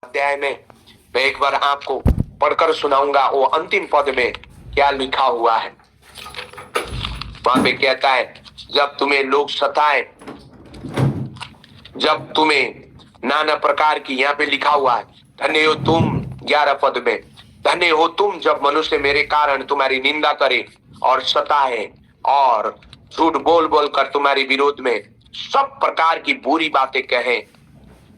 अध्याय में मैं एक बार आपको पढ़कर सुनाऊंगा वो अंतिम पद में क्या लिखा हुआ है। वहां पे कहता है, जब तुम्हें लोग सताए, जब तुम्हें नाना प्रकार की, यहाँ पे लिखा हुआ है, धन्य हो तुम, 11 पद में, धन्य हो तुम जब मनुष्य मेरे कारण तुम्हारी निंदा करे और सताए और झूठ बोल बोल कर तुम्हारे विरोध में सब प्रकार की बुरी बातें कहें,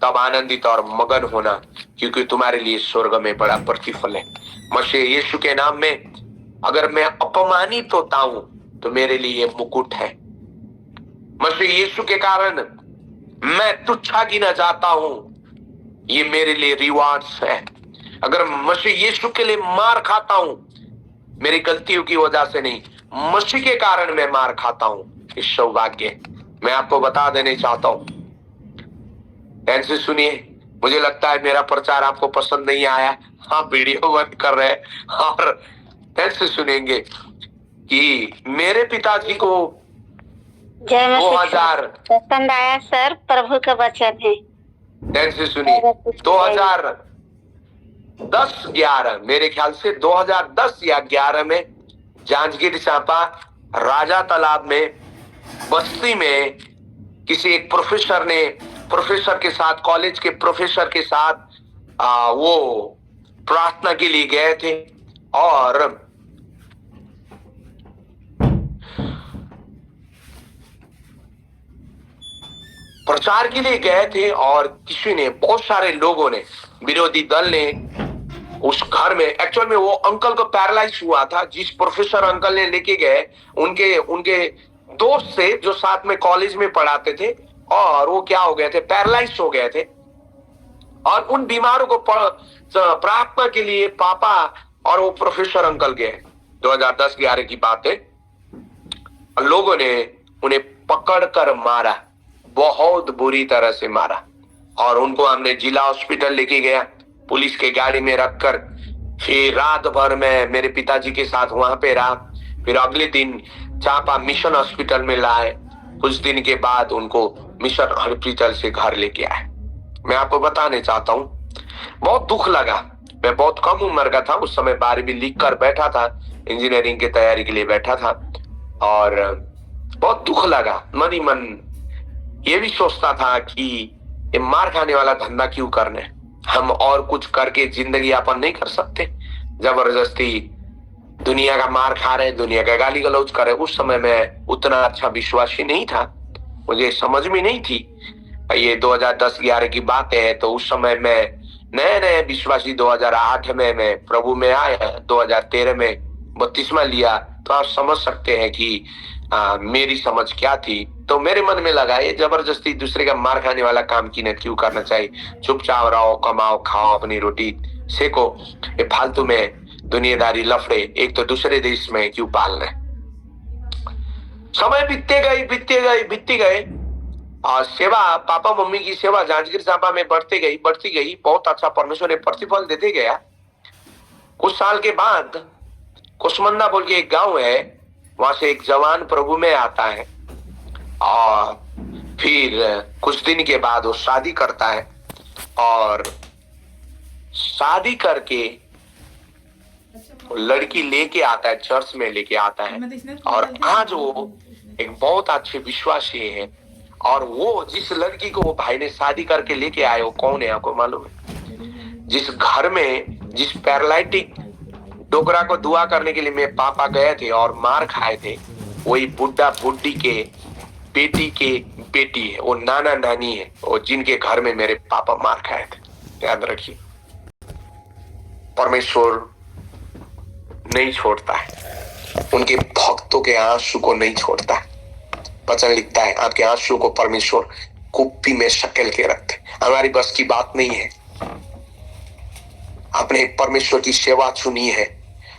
तब आनंदित और मगन होना, क्योंकि तुम्हारे लिए स्वर्ग में बड़ा प्रतिफल है। मसीह यीशु के नाम में अगर मैं अपमानित होता हूं तो मेरे लिए ये मुकुट है। मसीह यीशु के कारण मैं तुच्छा गिना जाता हूं, ये मेरे लिए रिवार्ड्स है। अगर मसीह यीशु के लिए मार खाता हूं, मेरी गलतियों की वजह से नहीं, मसीह के कारण मैं मार खाता हूं, इस सौभाग्य मैं आपको बता देने चाहता हूं। ध्यान से सुनिए, मुझे लगता है मेरा प्रचार आपको पसंद नहीं आया, आप वीडियो बंद कर रहे हैं और ध्यान से सुनेंगे कि मेरे पिताजी को 2000 पसंद आया सर, प्रभु का वचन है। ध्यान से सुनिए, 2010-11 मेरे ख्याल से 2010 या 11 में जांजगीर चांपा राजा तालाब में बस्ती में किसी एक प्रोफेसर के साथ, कॉलेज के प्रोफेसर के साथ वो प्रार्थना के लिए गए थे और प्रचार के लिए गए थे और किसी ने, बहुत सारे लोगों ने, विरोधी दल ने उस घर में, एक्चुअल में वो अंकल को पैरालाइज हुआ था, जिस प्रोफेसर अंकल ने लेके गए उनके दोस्त से जो साथ में कॉलेज में पढ़ाते थे, और वो क्या हो गए थे, पैरालाइज हो गए थे। और उन बीमारों को प्रार्थना के लिए पापा और वो प्रोफेसर अंकल गए। 2010-11 की बात है। लोगों ने उन्हें पकड़कर मारा, बहुत बुरी तरह से मारा, और उनको हमने जिला हॉस्पिटल लेके गया, पुलिस के गाड़ी में रखकर। फिर रात भर में मेरे पिताजी के साथ वहां पे रहा। फिर अगले दिन चांपा मिशन हॉस्पिटल में लाए। कुछ दिन के बाद उनको मिशन हॉस्पिटल से घर लेके आए। मैं आपको बताने चाहता हूँ, बहुत दुख लगा। मैं बहुत कम उम्र का था उस समय, 12वीं लिख कर बैठा था, इंजीनियरिंग की तैयारी के लिए बैठा था, और बहुत दुख लगा। मन ही मन ये भी सोचता था कि ये मार खाने वाला धंधा क्यों करने, हम और कुछ करके जिंदगी यापन नहीं कर सकते। जबरदस्ती दुनिया का मार खा रहे, दुनिया का गाली गलौज कर रहे। उस समय मैं उतना अच्छा विश्वासी नहीं था, मुझे समझ में नहीं थी। ये 2010-11 की बात है, तो उस समय मैं नए विश्वासी 2008 में मैं प्रभु में आया, 2013 में बपतिस्मा लिया। तो आप समझ सकते हैं कि मेरी समझ क्या थी। तो मेरे मन में लगा, ये जबरदस्ती दूसरे का मार खाने वाला काम क्यों करना चाहिए। चुपचाप रहो, कमाओ, खाओ, अपनी रोटी सेको, ये फालतू में दुनियादारी लफड़े एक तो दूसरे देश में क्यों पालना। समय बीतते गए और सेवा, पापा मम्मी की सेवा जांजगीर चांपा में बढ़ती गई। बहुत अच्छा परमेश्वर ने प्रतिफल देते गया। कुछ साल के बाद कुसमंदा बोल के एक गांव है, वहां से एक जवान प्रभु में आता है, और फिर कुछ दिन के बाद वो शादी करता है, और शादी करके लड़की लेके आता है, चर्च में लेके आता है, और आज वो एक बहुत अच्छे विश्वासी है। और वो जिस लड़की को वो भाई ने शादी करके लेके आए, वो कौन है आपको मालूम है? जिस घर में जिस पैरालिटिक डोकरा को दुआ करने के लिए मेरे पापा गए थे और मार खाए थे, वही बुढ़ा बुढ़ी के बेटी के बेटी है, वो नाना नानी है, वो जिनके घर में मेरे पापा मार खाए थे। याद रखिए, परमेश्वर नहीं छोड़ता है, उनके भक्तों के आंसू को नहीं छोड़ता है। वचन लिखता है, आपके आंसू को परमेश्वर कुप्पी में शकेल के रखते। हमारी बस की बात नहीं है। आपने परमेश्वर की सेवा चुनी है,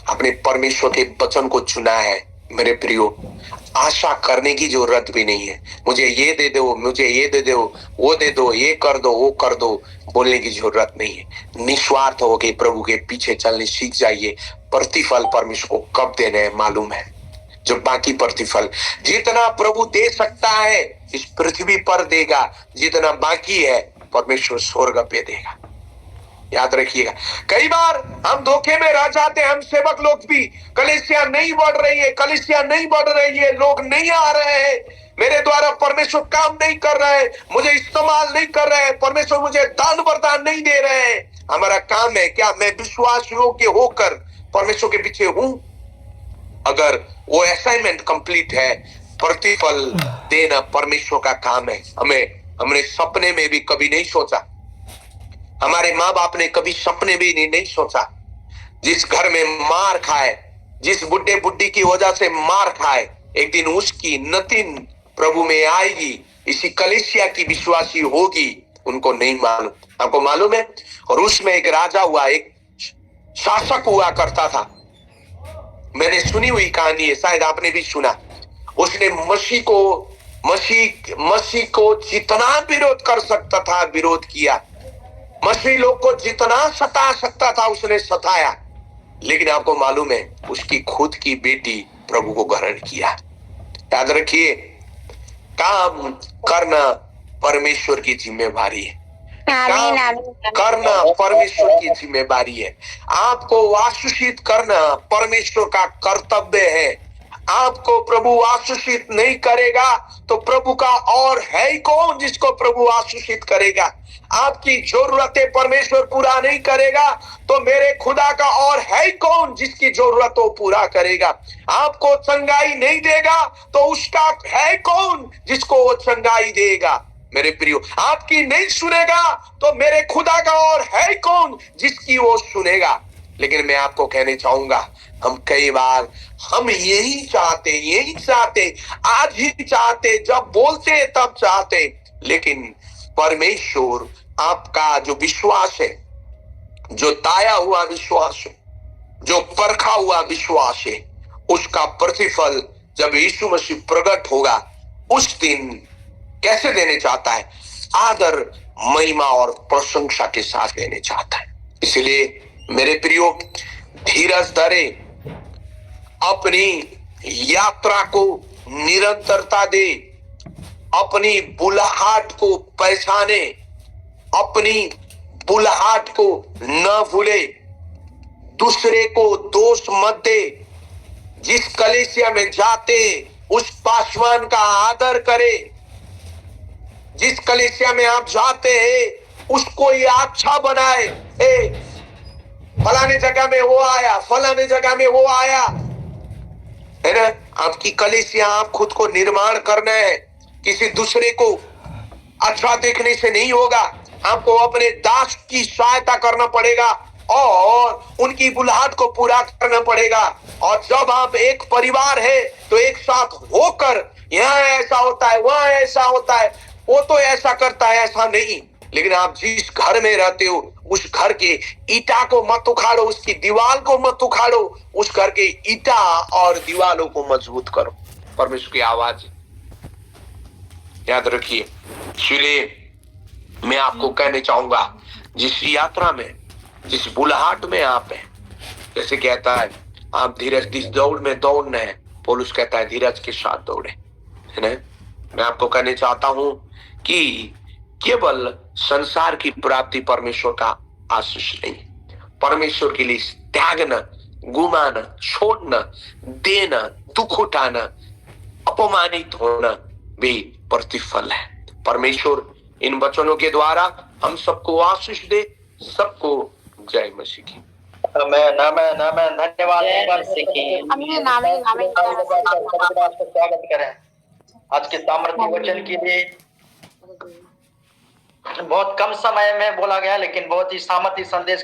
अपने परमेश्वर के वचन को चुना है। मेरे प्रियो, आशा करने की जरूरत भी नहीं है। मुझे ये दे दो, मुझे ये दे दो, वो दे दो, ये कर दो, वो कर दो, बोलने की जरूरत नहीं है। निस्वार्थ होकर प्रभु के पीछे चलने सीख जाइए। प्रतिफल परमेश्वर को कब देना है मालूम है। जो बाकी प्रतिफल जितना प्रभु दे सकता है इस पृथ्वी पर देगा, जितना बाकी है परमेश्वर स्वर्ग पे देगा। याद रखिएगा। कई बार हम धोखे में रह जाते हैं, हम सेवक लोग भी, कलीसिया नहीं बढ़ रही है, कलीसिया नहीं बढ़ रही है, लोग नहीं आ रहे हैं, मेरे द्वारा परमेश्वर काम नहीं कर रहे हैं, मुझे इस्तेमाल नहीं कर रहे हैं, परमेश्वर मुझे दान वरदान नहीं दे रहे हैं। हमारा काम है क्या? मैं विश्वास योग्य होकर परमेश्वर के पीछे हूं? अगर वो असाइनमेंट कंप्लीट है, प्रतिफल देना परमेश्वर का काम है। हमने सपने में भी कभी नहीं सोचा, हमारे माँ बाप ने कभी सपने भी नहीं सोचा, जिस घर में मार खाए, जिस बुड्ढे बुड्ढी की वजह से मार खाए, एक दिन उसकी नतीन प्रभु में आएगी, इसी कलीसिया की विश्वासी होगी, उनको नहीं मालूम। आपको मालूम है, रूस में एक राजा हुआ, एक शासक हुआ करता था। मैंने सुनी हुई कहानी है, शायद आपने भी सुना। उसने मसीह को जितना विरोध कर सकता था विरोध किया, मसीह लोग को जितना सता सकता था उसने सताया, लेकिन आपको मालूम है उसकी खुद की बेटी प्रभु को ग्रहण किया। याद रखिए, काम करना परमेश्वर की जिम्मेवारी है। काम करना परमेश्वर की जिम्मेवारी है। आपको आशीषित करना परमेश्वर का कर्तव्य है। आपको प्रभु आशीषित नहीं करेगा तो प्रभु का और है ही कौन जिसको प्रभु आशीषित करेगा। आपकी जरूरतें परमेश्वर पूरा नहीं करेगा तो मेरे खुदा का और है ही कौन जिसकी जरूरत वो पूरा करेगा। आपको चंगाई नहीं देगा तो उसका है कौन जिसको वो चंगाई देगा। मेरे प्रियो, आपकी नहीं सुनेगा तो मेरे खुदा का और है कौन जिसकी वो सुनेगा। लेकिन मैं आपको कहने चाहूंगा, हम कई बार हम यही चाहते, आज ही चाहते, जब बोलते तब चाहते, लेकिन परमेश्वर आपका जो विश्वास है, जो ताया हुआ विश्वास है, जो परखा हुआ विश्वास है, उसका प्रतिफल जब यीशु मसीह प्रकट होगा उस दिन कैसे देने चाहता है? आदर, महिमा और प्रशंसा के साथ देने चाहता है। इसलिए मेरे प्रियो, धीरज धरे, अपनी यात्रा को निरंतरता दे, अपनी बुलाहट को पहचाने, अपनी बुलाहट को न भूले, दूसरे को दोष मत दे। जिस कलीसिया में जाते उस पासवान का आदर करे, जिस कलीसिया में आप जाते हैं उसको ये अच्छा बनाए। फलाने जगह में वो आया, फलाने जगह में वो आया, है ना। आपकी कलीसिया, आप खुद को निर्माण करना है, किसी दूसरे को अच्छा देखने से नहीं होगा। आपको अपने दास की सहायता करना पड़ेगा और उनकी बुलाहट को पूरा करना पड़ेगा। और जब आप एक परिवार है तो एक साथ होकर, यहाँ ऐसा होता है, वहां ऐसा होता है, वो तो ऐसा करता है, ऐसा नहीं। लेकिन आप जिस घर में रहते हो उस घर के ईटा को मत उखाड़ो, उसकी दीवार को मत उखाड़ो, उस घर के ईटा और दीवारों को मजबूत करो। परमेश्वर की आवाज याद रखिए। इसलिए मैं आपको कहने चाहूंगा, जिस यात्रा में, जिस बुलाहट में आप हैं, जैसे कहता है आप धीरज, जिस दौड़ में दौड़ना है, पौलुस कहता है धीरज के साथ दौड़े, है ना। मैं आपको कहने चाहता हूं कि केवल संसार की प्राप्ति परमेश्वर का आशीष नहीं, परमेश्वर के लिए त्यागना, गुमाना, छोड़ना, देना, दुख उठाना, अपमानित होना भी प्रतिफल है। परमेश्वर इन वचनों के द्वारा हम सबको आशीष दे। सबको जय मसीह की। आमेन, आमेन, आमेन। धन्यवाद। स्वागत करें आज के सामर्थ्य वचन के लिए। बहुत कम समय में बोला गया, लेकिन बहुत ही सामर्थ्य संदेश